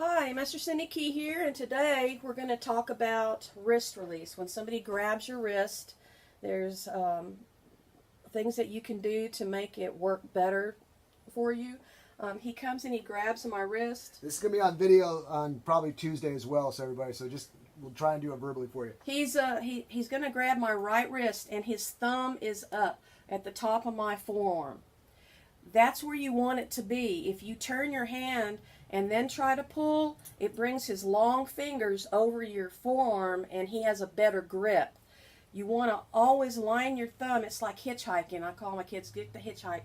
Hi, Master Cindy Key here, and today we're going to talk about wrist release. When somebody grabs your wrist, there's things that you can do to make it work better for you. He comes and he grabs my wrist. This is going to be on video on probably Tuesday as well, so everybody, we'll try and do it verbally for you. He's going to grab my right wrist, and his thumb is up at the top of my forearm. That's where you want it to be. If you turn your hand and then try to pull, it brings his long fingers over your forearm and he has a better grip. You want to always line your thumb. It's like hitchhiking. I call my kids, get the hitchhike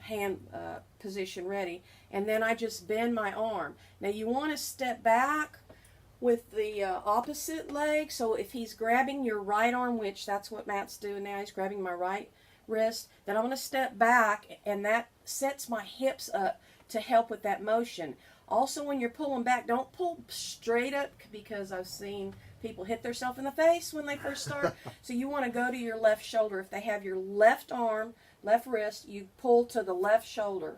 hand position ready, and then I just bend my arm. Now you want to step back with the opposite leg, so if he's grabbing your right arm, which that's what Matt's doing now, he's grabbing my right wrist, then I'm going to step back, and that sets my hips up to help with that motion. Also, when you're pulling back, don't pull straight up, because I've seen people hit themselves in the face when they first start. So you want to go to your left shoulder. If they have your left arm, left wrist, you pull to the left shoulder.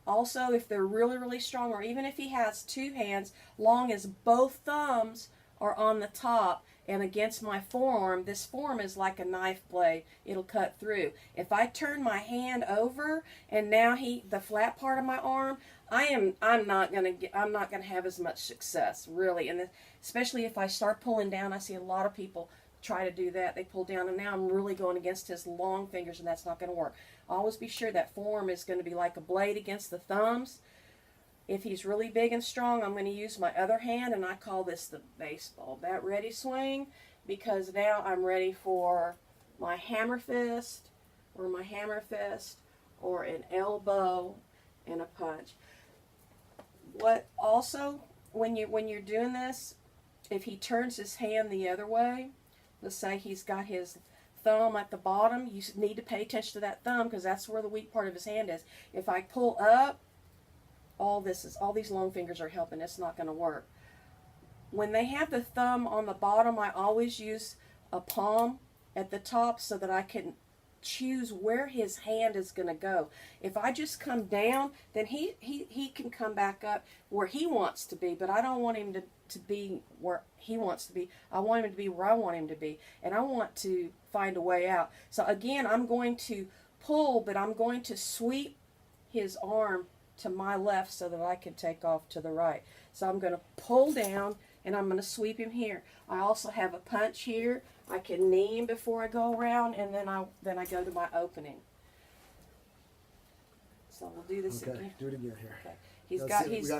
Also, if they're really, really strong, or even if he has two hands, long as both thumbs are on the top and against my forearm, this forearm is like a knife blade. It'll cut through. If I turn my hand over and now the flat part of my arm, I'm not gonna have as much success, really. And especially if I start pulling down, I see a lot of people try to do that. They pull down, and now I'm really going against his long fingers, and that's not going to work. Always be sure that forearm is going to be like a blade against the thumbs. If he's really big and strong, I'm going to use my other hand, and I call this the baseball bat ready swing, because now I'm ready for my hammer fist, or an elbow and a punch. What also, when you're doing this, if he turns his hand the other way, let's say he's got his thumb at the bottom, you need to pay attention to that thumb, because that's where the weak part of his hand is. If I pull up, all these long fingers are helping. It's not going to work. When they have the thumb on the bottom, I always use a palm at the top so that I can choose where his hand is going to go. If I just come down, then he can come back up where he wants to be, but I don't want him to be where he wants to be. I want him to be where I want him to be, and I want to find a way out. So again, I'm going to pull, but I'm going to sweep his arm to my left so that I can take off to the right. So I'm going to pull down, and I'm going to sweep him here. I also have a punch here. I can knee him before I go around, and then I go to my opening. So we'll do this again. Do it again here. Okay.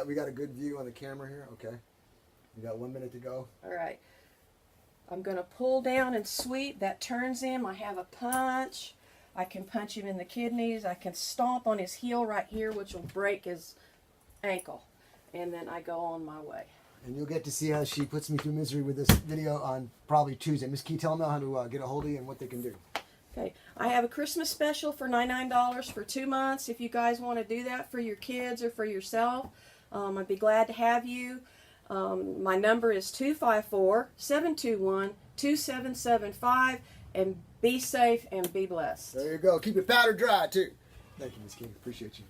We got a good view on the camera here. Okay. We got 1 minute to go. All right. I'm going to pull down and sweep. That turns him. I have a punch. I can punch him in the kidneys. I can stomp on his heel right here, which will break his ankle. And then I go on my way. And you'll get to see how she puts me through misery with this video on probably Tuesday. Miss Key, tell them how to get a hold of you and what they can do. Okay, I have a Christmas special for $99 for 2 months. If you guys want to do that for your kids or for yourself, I'd be glad to have you. My number is 254-721-2775, and be safe and be blessed. There you go. Keep your powder dry, too. Thank you, Miss Key. Appreciate you.